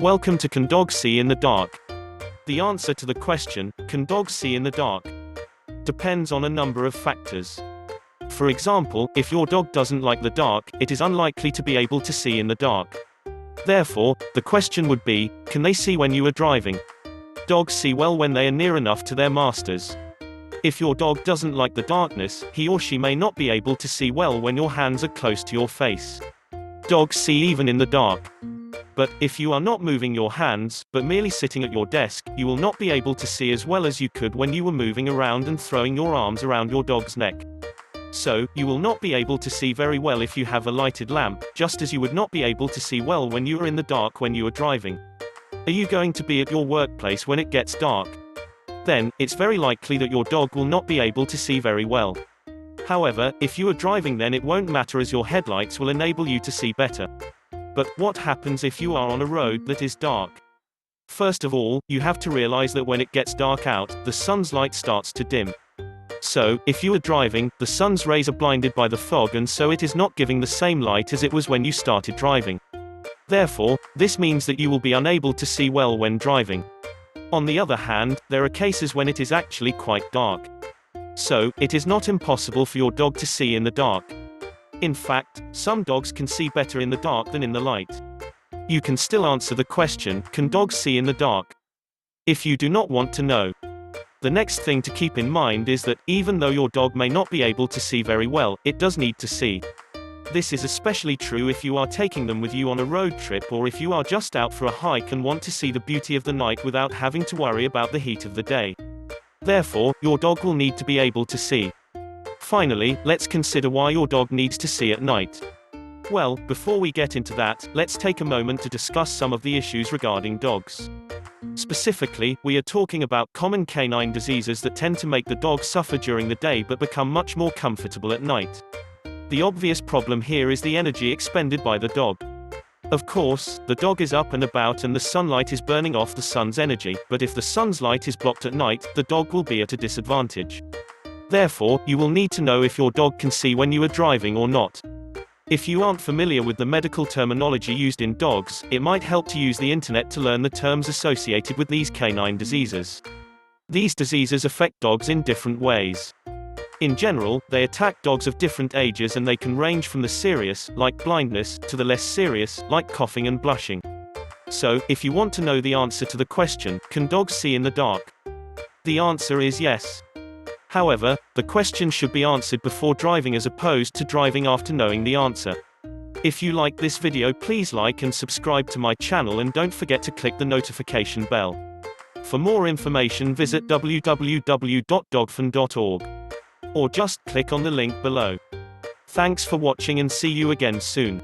Welcome to Can Dogs See in the Dark? The answer to the question, can dogs see in the dark, depends on a number of factors. For example, if your dog doesn't like the dark, it is unlikely to be able to see in the dark. Therefore, the question would be, can they see when you are driving? Dogs see well when they are near enough to their masters. If your dog doesn't like the darkness, he or she may not be able to see well when your hands are close to your face. Dogs see even in the dark. But, if you are not moving your hands, but merely sitting at your desk, you will not be able to see as well as you could when you were moving around and throwing your arms around your dog's neck. So, you will not be able to see very well if you have a lighted lamp, just as you would not be able to see well when you are in the dark when you are driving. Are you going to be at your workplace when it gets dark? Then, it's very likely that your dog will not be able to see very well. However, if you are driving, then it won't matter, as your headlights will enable you to see better. But, what happens if you are on a road that is dark? First of all, you have to realize that when it gets dark out, the sun's light starts to dim. So, if you are driving, the sun's rays are blinded by the fog, and so it is not giving the same light as it was when you started driving. Therefore, this means that you will be unable to see well when driving. On the other hand, there are cases when it is actually quite dark. So, it is not impossible for your dog to see in the dark. In fact, some dogs can see better in the dark than in the light. You can still answer the question, can dogs see in the dark? If you do not want to know. The next thing to keep in mind is that, even though your dog may not be able to see very well, it does need to see. This is especially true if you are taking them with you on a road trip, or if you are just out for a hike and want to see the beauty of the night without having to worry about the heat of the day. Therefore, your dog will need to be able to see. Finally, let's consider why your dog needs to see at night. Well, before we get into that, let's take a moment to discuss some of the issues regarding dogs. Specifically, we are talking about common canine diseases that tend to make the dog suffer during the day but become much more comfortable at night. The obvious problem here is the energy expended by the dog. Of course, the dog is up and about and the sunlight is burning off the sun's energy, but if the sun's light is blocked at night, the dog will be at a disadvantage. Therefore, you will need to know if your dog can see when you are driving or not. If you aren't familiar with the medical terminology used in dogs, it might help to use the internet to learn the terms associated with these canine diseases. These diseases affect dogs in different ways. In general, they attack dogs of different ages, and they can range from the serious, like blindness, to the less serious, like coughing and blushing. So, if you want to know the answer to the question, can dogs see in the dark? The answer is yes. However, the question should be answered before driving as opposed to driving after knowing the answer. If you like this video, please like and subscribe to my channel, and don't forget to click the notification bell. For more information, visit www.dogfan.org. Or just click on the link below. Thanks for watching, and see you again soon.